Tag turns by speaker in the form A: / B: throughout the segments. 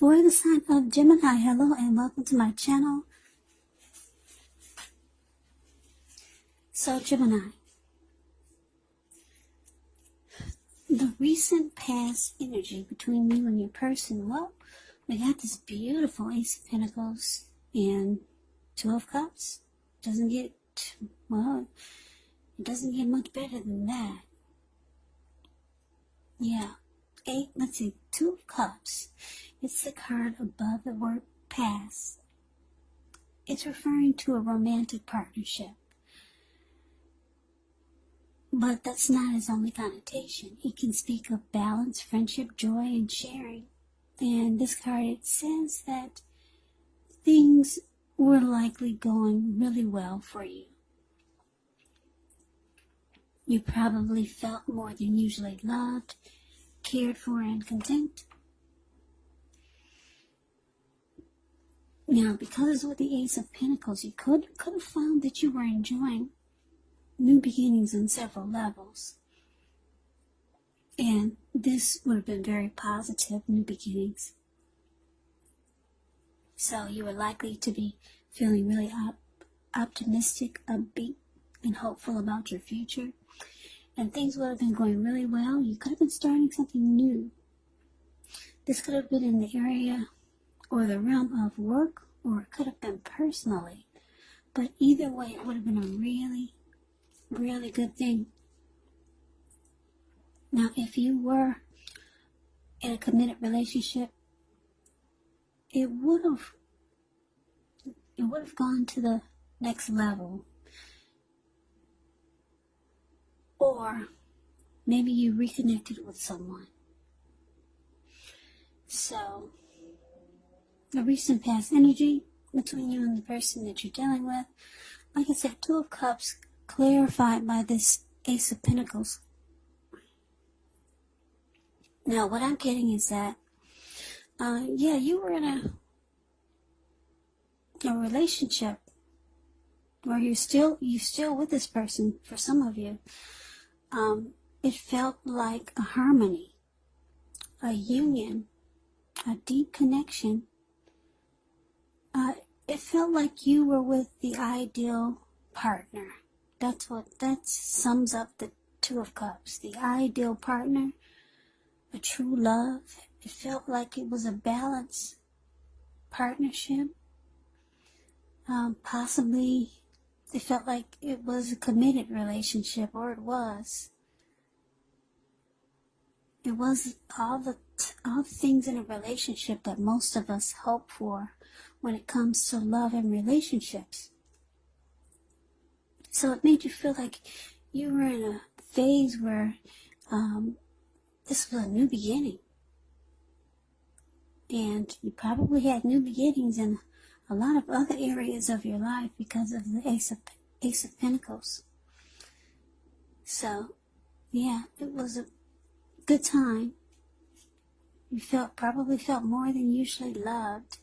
A: For the sign of Gemini, hello and welcome to my channel. So Gemini, the recent past energy between you and your person, well, we got this beautiful Ace of Pentacles and Two of Cups. Doesn't get, well, it doesn't get much better than that. Yeah, let's see, Two of Cups. It's the card above the word past. It's referring to a romantic partnership. But that's not its only connotation. It can speak of balance, friendship, joy, and sharing. And this card, it says that things were likely going really well for you. You probably felt more than usually loved, cared for, and content. Now, because with the Ace of Pentacles, you could have found that you were enjoying new beginnings on several levels. And this would have been very positive, new beginnings. So you were likely to be feeling really optimistic, upbeat, and hopeful about your future. And things would have been going really well. You could have been starting something new. This could have been in the area or the realm of work, or it could have been personally. But either way, it would have been a really, really good thing. Now, if you were in a committed relationship, it would have gone to the next level. Or maybe you reconnected with someone. So, the recent past energy between you and the person that you're dealing with, like I said, Two of Cups clarified by this Ace of Pentacles. Now, what I'm getting is that, you were in a relationship where you're still with this person. For some of you, it felt like a harmony, a union, a deep connection. It felt like you were with the ideal partner. That sums up the Two of Cups. The ideal partner, a true love. It felt like it was a balanced partnership. Possibly it felt like it was a committed relationship, or it was. It was all the things in a relationship that most of us hope for when it comes to love and relationships. So it made you feel like you were in a phase where this was a new beginning. And you probably had new beginnings in a lot of other areas of your life because of the Ace of Pentacles. So, yeah, it was a good time. You probably felt more than usually loved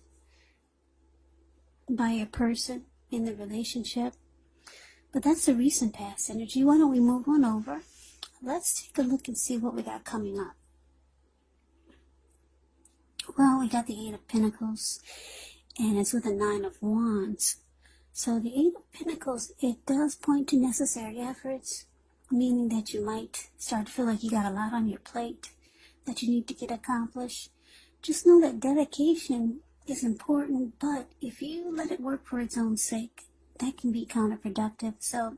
A: by a person in the relationship. But that's the recent past energy. Why don't we move on over? Let's take a look and see what we got coming up. Well, we got the Eight of Pentacles, and it's with the Nine of Wands. So the Eight of Pentacles, it does point to necessary efforts, meaning that you might start to feel like you got a lot on your plate that you need to get accomplished. Just know that dedication is important, but if you let it work for its own sake, that can be counterproductive. So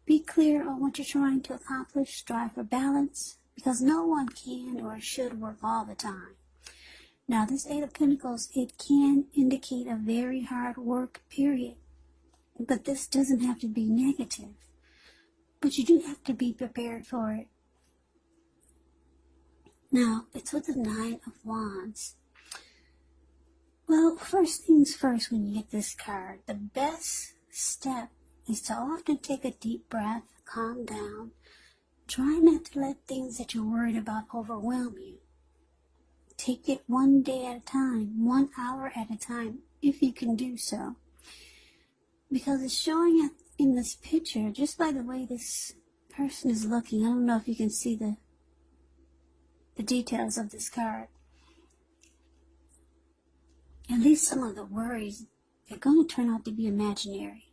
A: be clear on what you're trying to accomplish. Strive for balance, because no one can or should work all the time. Now, this Eight of Pentacles, it can indicate a very hard work period, but this doesn't have to be negative. But you do have to be prepared for it. Now, it's with the Nine of Wands. Well, first things first, when you get this card, the best step is to often take a deep breath, calm down. Try not to let things that you're worried about overwhelm you. Take it one day at a time, 1 hour at a time, if you can do so. Because it's showing up in this picture, just by the way this person is looking. I don't know if you can see the details of this card. at least some of the worries, they're going to turn out to be imaginary.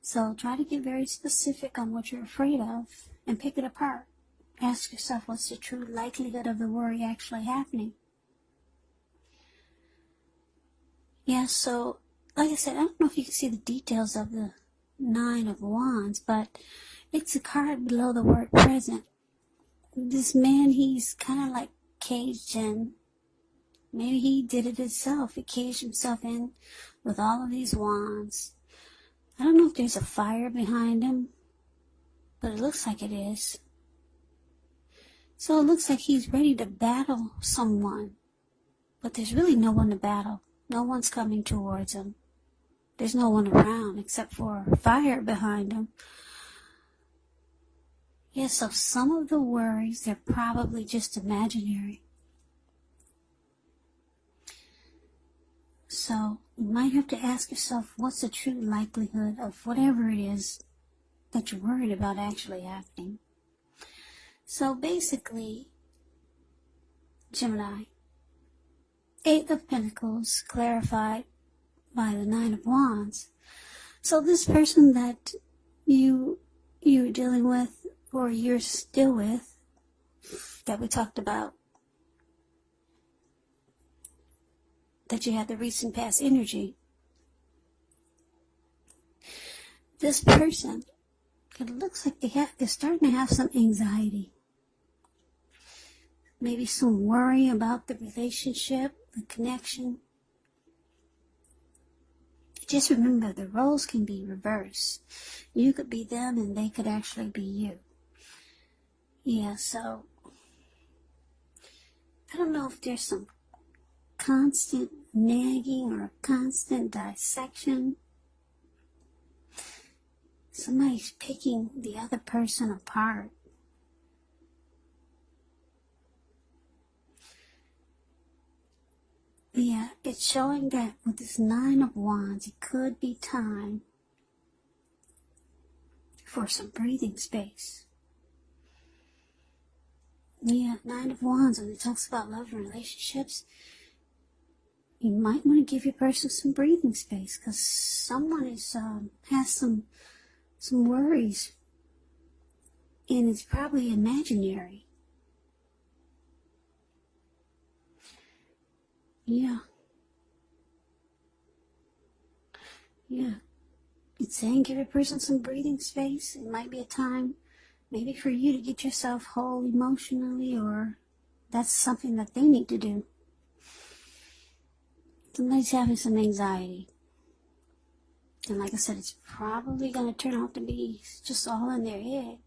A: So try to get very specific on what you're afraid of and pick it apart. Ask yourself, what's the true likelihood of the worry actually happening? Yeah, so like I said, I don't know if you can see the details of the Nine of Wands, but it's a card below the word present. This man, he's kind of like caged in. Maybe he did it himself. He caged himself in with all of these wands. I don't know if there's a fire behind him, but it looks like it is. So it looks like he's ready to battle someone, but there's really no one to battle. No one's coming towards him. There's no one around except for fire behind him. Yeah, so some of the worries, they're probably just imaginary. So you might have to ask yourself, what's the true likelihood of whatever it is that you're worried about actually happening? So basically, Gemini, Eight of Pentacles clarified by the Nine of Wands. So this person that you're dealing with, or you're still with, that we talked about, that you had the recent past energy, this person, it looks like they're starting to have some anxiety. Maybe some worry about the relationship, the connection. Just remember, the roles can be reversed. You could be them and they could actually be you. Yeah, so I don't know if there's some constant nagging or constant dissection. Somebody's picking the other person apart. Yeah, it's showing that with this Nine of Wands, it could be time for some breathing space. Yeah, Nine of Wands, when it talks about love and relationships, you might want to give your person some breathing space, because someone has some worries, and it's probably imaginary. Yeah. It's saying give your person some breathing space. It might be a time maybe for you to get yourself whole emotionally, or that's something that they need to do. Somebody's having some anxiety. And like I said, it's probably going to turn out to be just all in their head.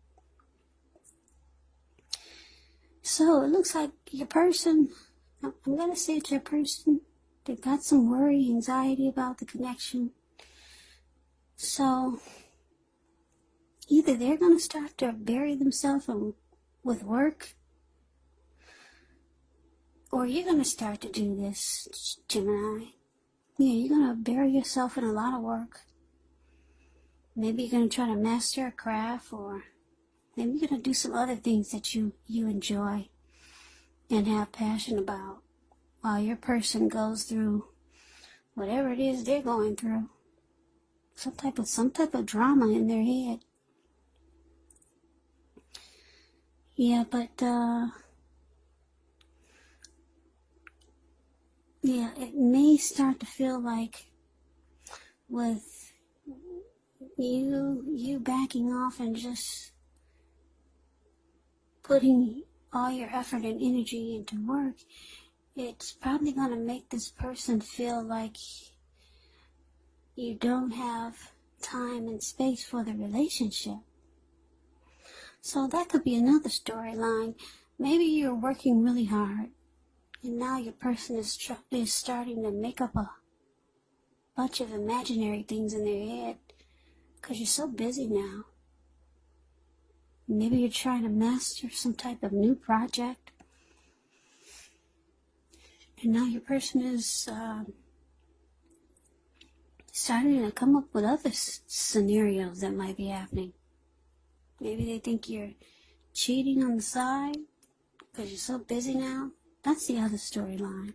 A: So it looks like your person, I'm going to say it's your person, they've got some worry, anxiety about the connection. So either they're going to start to bury themselves with work, or you're going to start to do this, Gemini. Yeah, you're going to bury yourself in a lot of work. Maybe you're going to try to master a craft, or maybe you're going to do some other things that you enjoy and have passion about, while your person goes through whatever it is they're going through. Some type of drama in their head. Yeah, but yeah, it may start to feel like with you backing off and just putting all your effort and energy into work, it's probably going to make this person feel like you don't have time and space for the relationship. So that could be another storyline. Maybe you're working really hard, and now your person is starting to make up a bunch of imaginary things in their head because you're so busy now. Maybe you're trying to master some type of new project, and now your person is starting to come up with other scenarios that might be happening. Maybe they think you're cheating on the side because you're so busy now. That's the other storyline.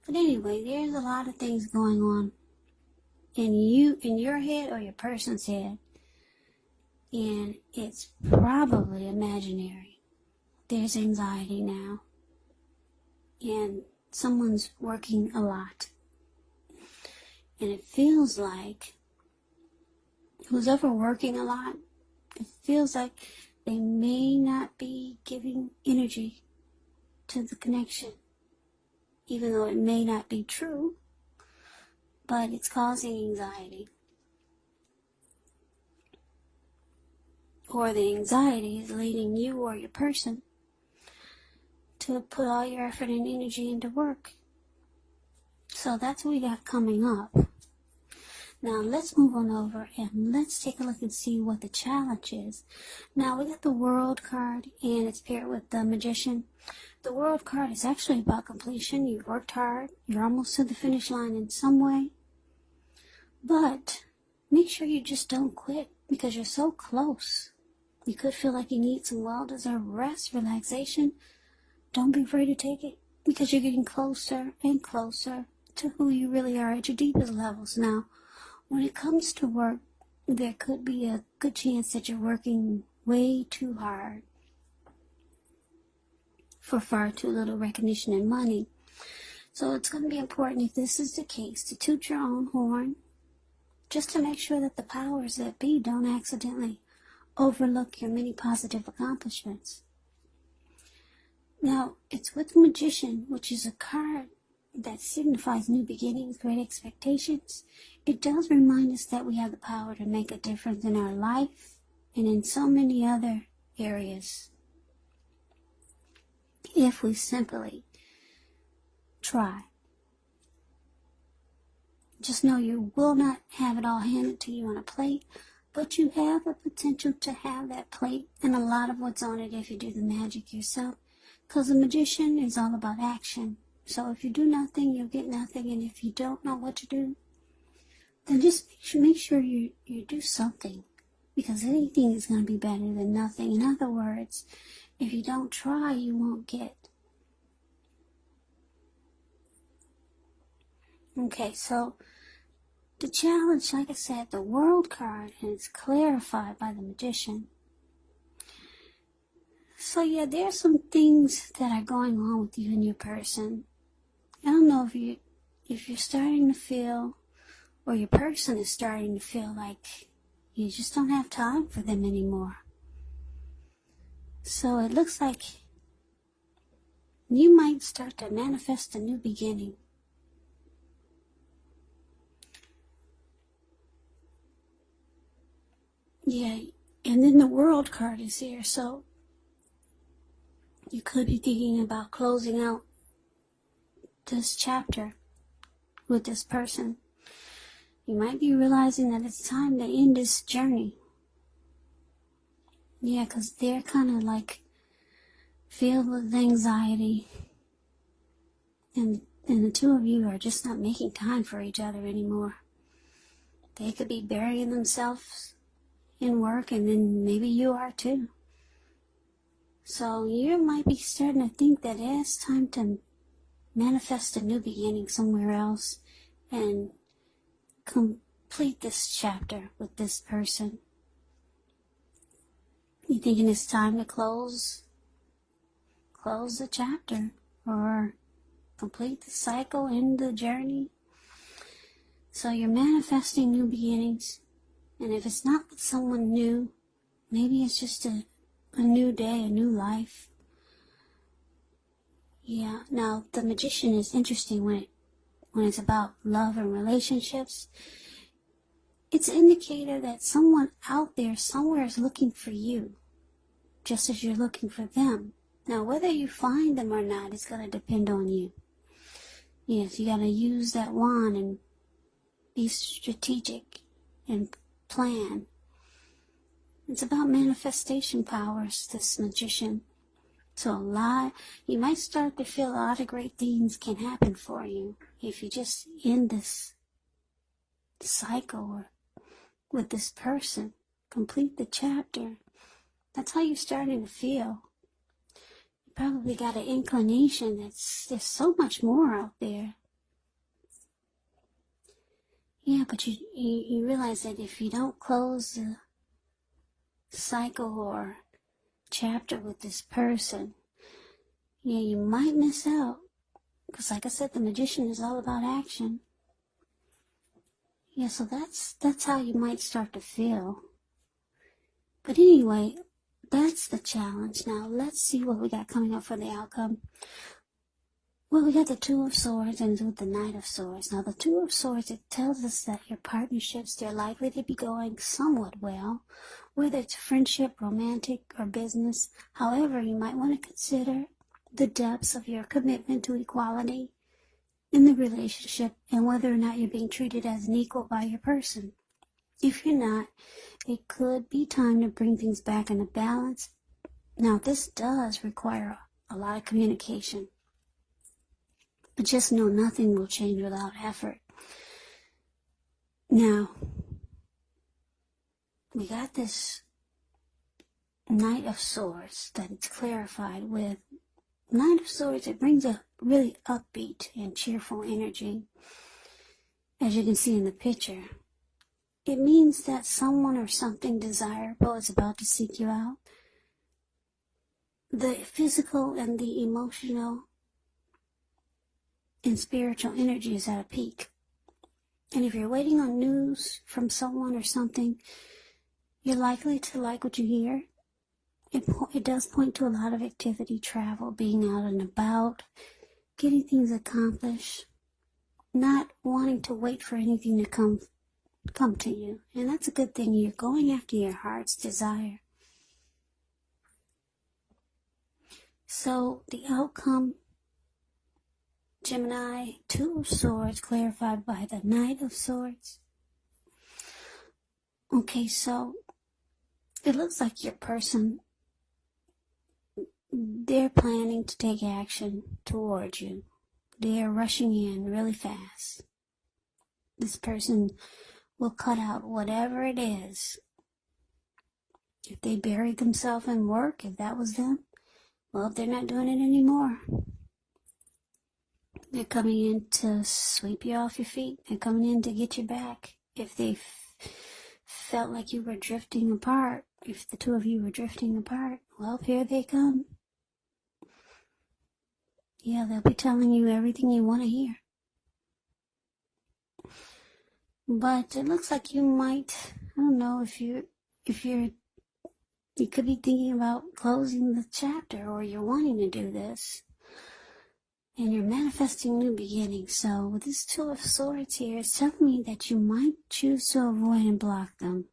A: But anyway, there's a lot of things going on in your head or your person's head. And it's probably imaginary. There's anxiety now. And someone's working a lot. And it feels like who's ever working a lot, it feels like they may not be giving energy to the connection. Even though it may not be true, but it's causing anxiety. Or the anxiety is leading you or your person to put all your effort and energy into work. So that's what we got coming up. Now let's move on over and let's take a look and see what the challenge is. Now we got the World card and it's paired with the Magician. The World card is actually about completion. You've worked hard. You're almost to the finish line in some way. But make sure you just don't quit because you're so close. You could feel like you need some well-deserved rest, relaxation. Don't be afraid to take it because you're getting closer and closer to who you really are at your deepest levels. Now, when it comes to work, there could be a good chance that you're working way too hard for far too little recognition and money. So it's going to be important, if this is the case, to toot your own horn just to make sure that the powers that be don't accidentally overlook your many positive accomplishments. Now, it's with Magician, which is a card that signifies new beginnings, great expectations. It does remind us that we have the power to make a difference in our life and in so many other areas if we simply try. Just know you will not have it all handed to you on a plate, but you have the potential to have that plate and a lot of what's on it if you do the magic yourself. Because the Magician is all about action. So if you do nothing, you'll get nothing. And if you don't know what to do, then just make sure you do something. Because anything is going to be better than nothing. In other words, if you don't try, you won't get. Okay, so the challenge, like I said, the World card, and it's clarified by the Magician. So yeah, there's some things that are going on with you and your person. I don't know if you're starting to feel, or your person is starting to feel like you just don't have time for them anymore. So it looks like you might start to manifest a new beginning. Yeah, and then the World card is here, so you could be thinking about closing out this chapter with this person. You might be realizing that it's time to end this journey. Yeah, because they're kind of like filled with anxiety. And the two of you are just not making time for each other anymore. They could be burying themselves in work, and then maybe you are too. So you might be starting to think that it's time to manifest a new beginning somewhere else and complete this chapter with this person. You thinking it's time to close the chapter or complete the cycle, end the journey. So you're manifesting new beginnings. And if it's not with someone new, maybe it's just a new day, a new life. Yeah, now the Magician is interesting when it's about love and relationships. It's an indicator that someone out there somewhere is looking for you, just as you're looking for them. Now, whether you find them or not, it's going to depend on you. Yes, you got to use that wand and be strategic and plan. It's about manifestation powers, this Magician. So you might start to feel a lot of great things can happen for you if you just end this cycle with this person, complete the chapter. That's how you're starting to feel. You probably got an inclination that there's so much more out there Yeah, but you realize that if you don't close the cycle or chapter with this person, yeah, you might miss out. Because like I said, the Magician is all about action. Yeah, so that's how you might start to feel. But anyway, that's the challenge. Now, let's see what we got coming up for the outcome. Well, we got the Two of Swords and with the Knight of Swords. Now, the Two of Swords, it tells us that your partnerships, they're likely to be going somewhat well, whether it's friendship, romantic, or business. However, you might want to consider the depths of your commitment to equality in the relationship and whether or not you're being treated as an equal by your person. If you're not, it could be time to bring things back into balance. Now, this does require a lot of communication. But just know nothing will change without effort. Now, we got this Knight of Swords that it's clarified with. Knight of Swords, it brings a really upbeat and cheerful energy. As you can see in the picture, it means that someone or something desirable is about to seek you out. The physical and the emotional and spiritual energy is at a peak. And if you're waiting on news from someone or something, you're likely to like what you hear. It does point to a lot of activity, travel, being out and about, getting things accomplished, not wanting to wait for anything to come to you. And that's a good thing. You're going after your heart's desire. So the outcome, Gemini, Two of Swords, clarified by the Knight of Swords. Okay, so it looks like your person, they're planning to take action towards you. They're rushing in really fast. This person will cut out whatever it is. If they buried themselves in work, if that was them, well, they're not doing it anymore. They're coming in to sweep you off your feet. They're coming in to get you back. If they felt like you were drifting apart, if the two of you were drifting apart, well, here they come. Yeah, they'll be telling you everything you want to hear. But it looks like you might, I don't know, you could be thinking about closing the chapter, or you're wanting to do this. And you're manifesting new beginnings. So with this Two of Swords here, it's telling me that you might choose to avoid and block them.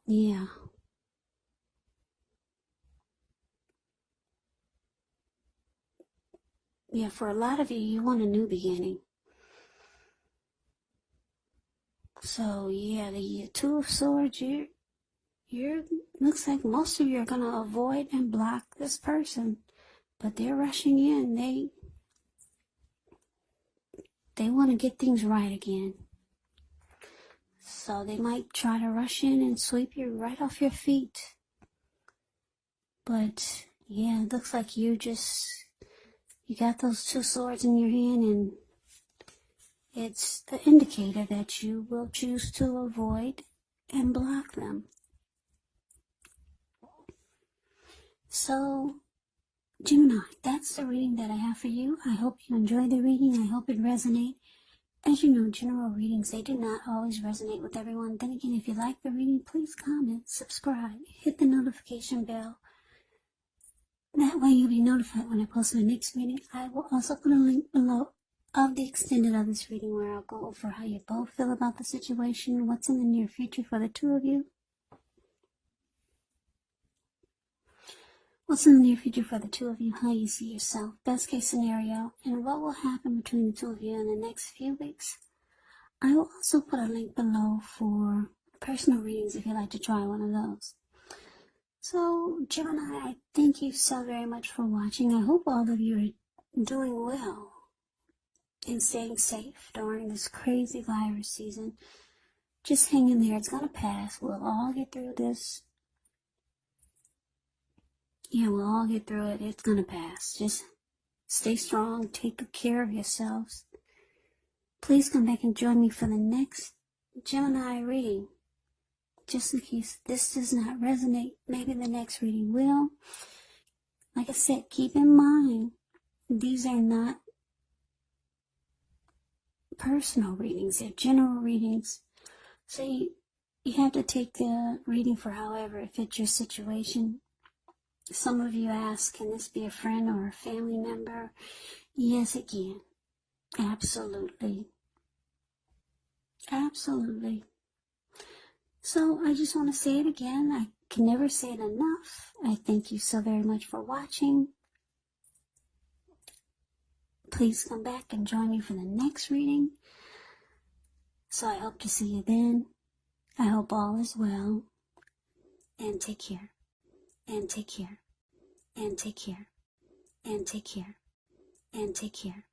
A: Yeah. Yeah, for a lot of you, you want a new beginning. So yeah, the Two of Swords, you're looks like most of you are gonna avoid and block this person, but they're rushing in. They want to get things right again. So they might try to rush in and sweep you right off your feet. But yeah, it looks like you got those two swords in your hand, and it's an indicator that you will choose to avoid and block them. So, Gemini, that's the reading that I have for you. I hope you enjoyed the reading. I hope it resonated. As you know, general readings, they do not always resonate with everyone. Then again, if you like the reading, please comment, subscribe, hit the notification bell. That way you'll be notified when I post my next reading. I will also put a link below of the extended of this reading where I'll go over how you both feel about the situation, what's in the near future for the two of you. What's in the near future for the two of you, how you see yourself, best case scenario, and what will happen between the two of you in the next few weeks. I will also put a link below for personal readings if you'd like to try one of those. So, Gemini, I thank you so very much for watching. I hope all of you are doing well and staying safe during this crazy virus season. Just hang in there. It's going to pass. We'll all get through this. Yeah, we'll all get through it. It's going to pass. Just stay strong. Take good care of yourselves. Please come back and join me for the next Gemini reading. Just in case this does not resonate, maybe the next reading will. Like I said, keep in mind, these are not personal readings, they're general readings. So you have to take the reading for however it fits your situation. Some of you ask, can this be a friend or a family member? Yes, it can. Absolutely. Absolutely. So I just want to say it again. I can never say it enough. I thank you so very much for watching. Please come back and join me for the next reading. So I hope to see you then. I hope all is well. And take care. And take care. And take care. And take care. And take care.